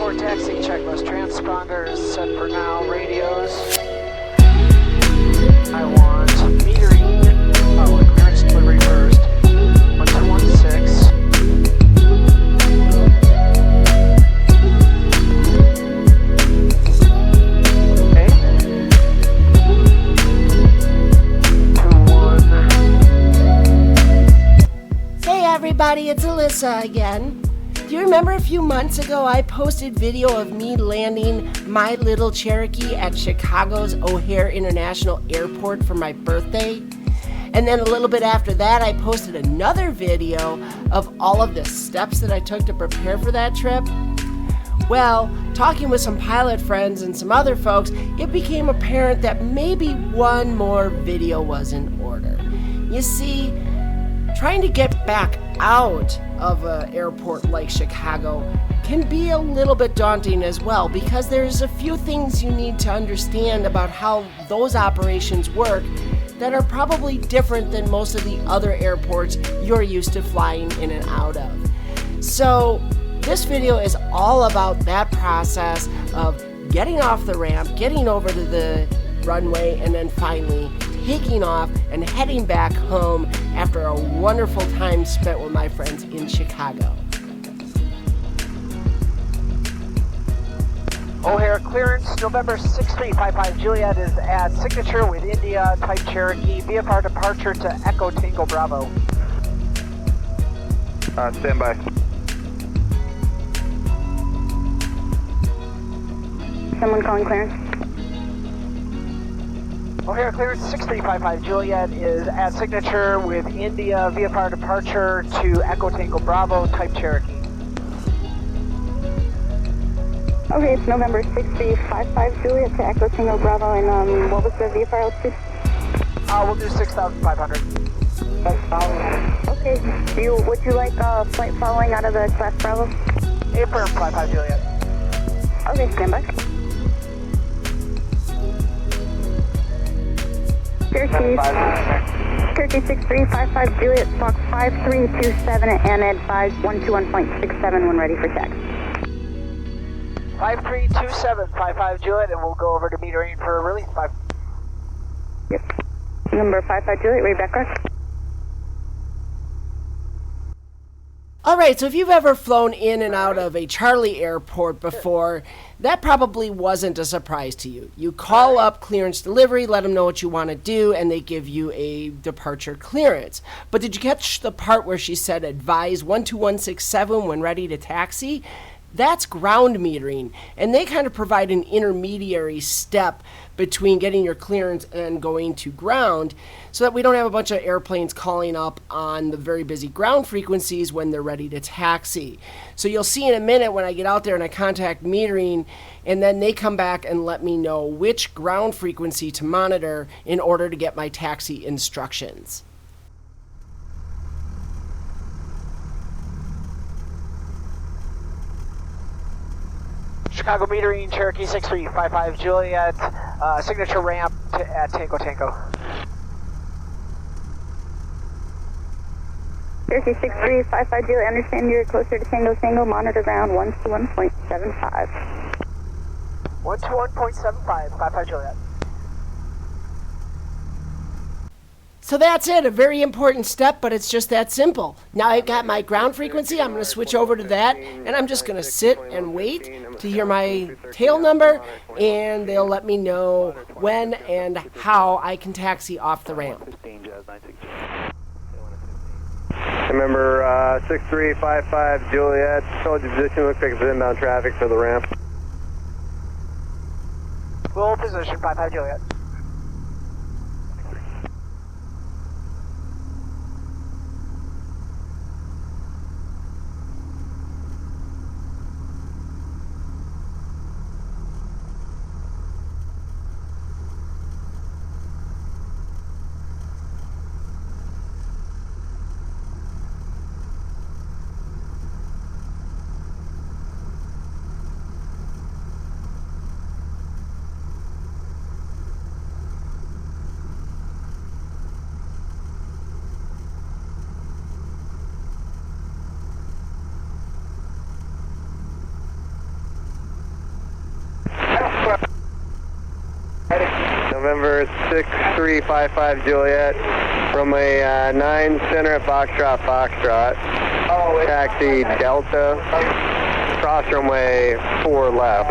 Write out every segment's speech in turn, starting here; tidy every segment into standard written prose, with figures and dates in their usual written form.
Airport taxi checklist. Transponders set for now. Radios. I want metering. I want clearance delivery first. 1216. Okay. 21. Hey everybody, it's Alyssa again. Do you remember a few months ago I posted video of me landing my little Cherokee at Chicago's O'Hare International Airport for my birthday? And then a little bit after that I posted another video of all of the steps that I took to prepare for that trip. Well, talking with some pilot friends and some other folks, it became apparent that maybe one more video was in order. You see, trying to get back out of an airport like Chicago can be a little bit daunting as well, because there's a few things you need to understand about how those operations work that are probably different than most of the other airports you're used to flying in and out of. So this video is all about that process of getting off the ramp, getting over to the runway, and then finally taking off and heading back home after a wonderful time spent with my friends in Chicago. O'Hare clearance, November 6355 Juliet is at signature with India, type Cherokee, VFR departure to Echo Tango Bravo. Stand by. Someone calling clearance. O'Hare clearance 6355 Juliet is at signature with India, VFR departure to Echo Tango Bravo, type Cherokee. Okay, it's November 6355 Juliet to Echo Tango Bravo, and what was the VFR altitude? We'll do 6,500. Okay, would you like flight following out of the class Bravo? Affirm 55 Juliet. Okay, stand by. Cherokee 6355 Juliet, Fox 5327 and advise 121.67 when ready for tax. 532755 Juliet, and we'll go over to metering for release 5. Yep. Number 55 Juliet, read back card. Alright, so if you've ever flown in and out of a Charlie airport before, that probably wasn't a surprise to you. You call up clearance delivery, let them know what you want to do, and they give you a departure clearance. But did you catch the part where she said advise 12167 when ready to taxi? That's ground metering, and they kind of provide an intermediary step between getting your clearance and going to ground, so that we don't have a bunch of airplanes calling up on the very busy ground frequencies when they're ready to taxi. So you'll see in a minute when I get out there and I contact metering, and then they come back and let me know which ground frequency to monitor in order to get my taxi instructions. Chicago metering, Cherokee 6355 Juliet, signature ramp at Tango Tango. Cherokee 6355 Juliet, understand you're closer to Tango Tango, monitor ground 121.75. 121.75, 55 Juliet. So that's it, a very important step, but it's just that simple. Now I've got my ground frequency, I'm going to switch over to that, and I'm just going to sit and wait to hear my tail number, and they'll let me know when and how I can taxi off the ramp. Remember 6355 Juliet, hold your position, looks like it's inbound traffic for the ramp. Full position, 55 Juliet. November 6355 Juliet, runway 9 center at Foxtrot. Taxi Delta, cross runway 4 left.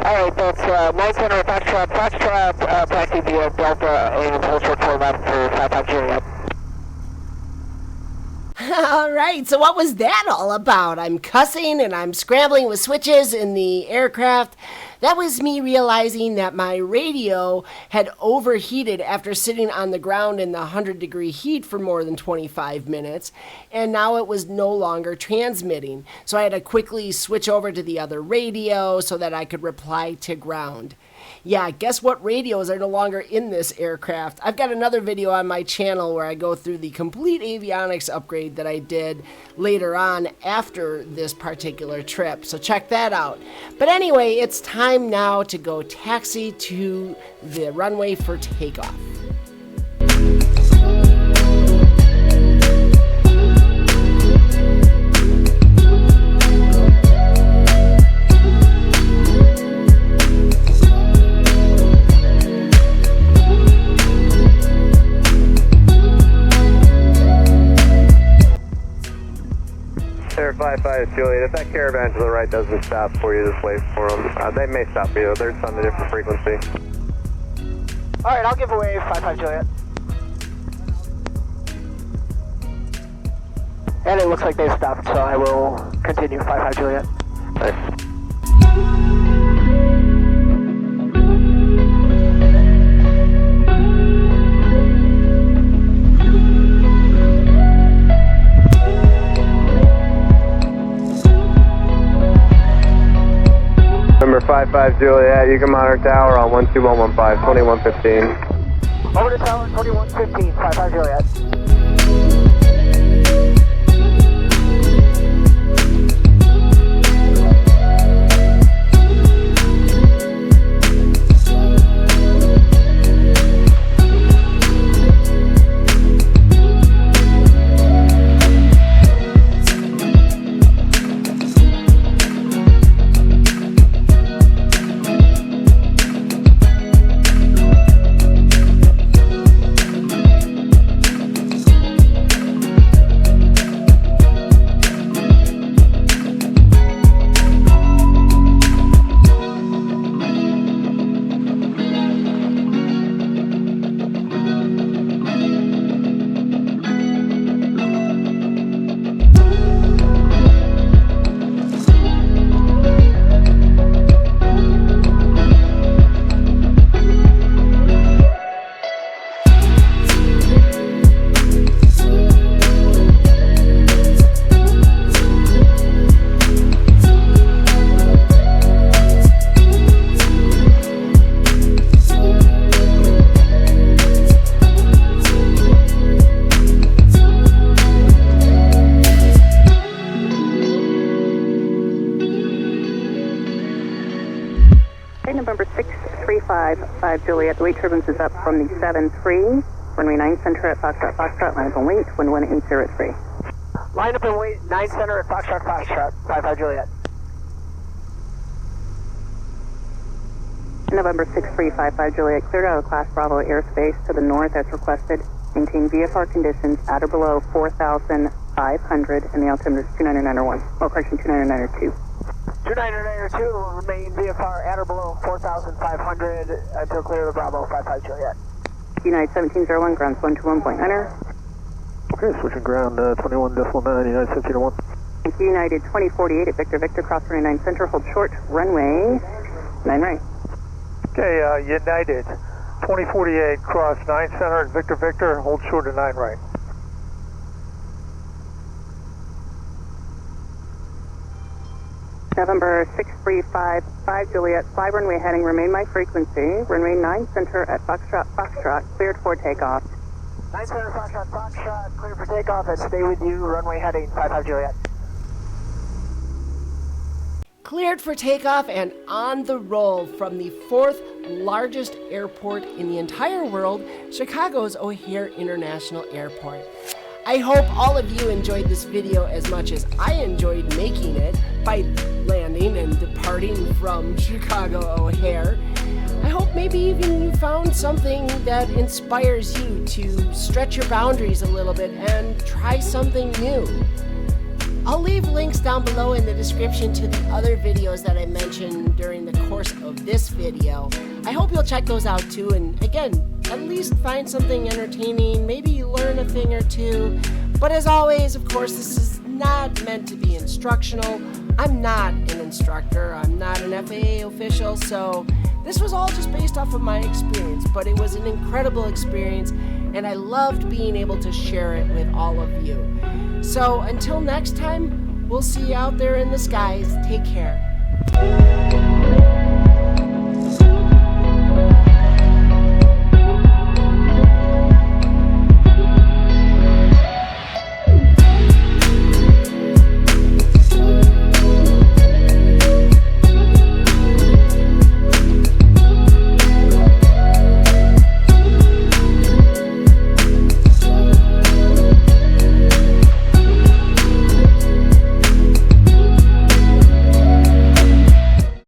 Alright, that's 9 center at Foxtrot, taxi via Delta, and hold short 4 left for 55 Juliet. All right, so what was that all about? I'm cussing and I'm scrambling with switches in the aircraft. That was me realizing that my radio had overheated after sitting on the ground in the 100-degree heat for more than 25 minutes, and now it was no longer transmitting. So I had to quickly switch over to the other radio so that I could reply to ground. Yeah, guess what radios are no longer in this aircraft? I've got another video on my channel where I go through the complete avionics upgrade that I did later on after this particular trip, so check that out. But anyway, it's time now to go taxi to the runway for takeoff. Center 55 Juliet, if that caravan to the right doesn't stop for you, just wait for them. They may stop for you, they're just on a different frequency. Alright, I'll give away 55 Juliet. And it looks like they've stopped, so I will continue 55 Juliet. Thanks. Number 55 Juliet, you can monitor tower on 12115, 2115. Over to tower 2115, 55 Juliet. November 6355 Juliet, the weight turbines is up from the 7-3, runway 9 center at Foxtrot, line up and wait, 11803. Line up and wait, 9 center at Foxtrot, 55 Juliet. November 6355 Juliet, cleared out of Class Bravo airspace to the north as requested. Maintain VFR conditions at or below 4,500 and the altimeter is 29901. Oh, correction, 29902. 29902 will remain VFR at or below 4,500 until clear of Bravo, 55 Juliet. United 1701, ground 121.9er. Okay, switching ground 21.9, United 1701. Thank you, United 2048 at Victor, cross runway 9 center, hold short, runway 9 right. Okay, United 2048, cross 9 center at Victor, hold short to 9 right. November 6355 Juliet, fly runway heading, remain my frequency, runway 9 center at Foxtrot, cleared for takeoff. 9 center Foxtrot, clear for takeoff and stay with you, runway heading, 55 Juliet. cleared for takeoff and on the roll from the 4th largest airport in the entire world, Chicago's O'Hare International Airport. I hope all of you enjoyed this video as much as I enjoyed making it by landing and departing from Chicago O'Hare. I hope maybe even you found something that inspires you to stretch your boundaries a little bit and try something new. I'll leave links down below in the description to the other videos that I mentioned during the course of this video. I hope you'll check those out too, and again, at least find something entertaining, maybe you learn a thing or two. But as always, of course, this is not meant to be instructional. I'm not an instructor, I'm not an FAA official, so this was all just based off of my experience, but it was an incredible experience, and I loved being able to share it with all of you. So until next time, we'll see you out there in the skies. Take care.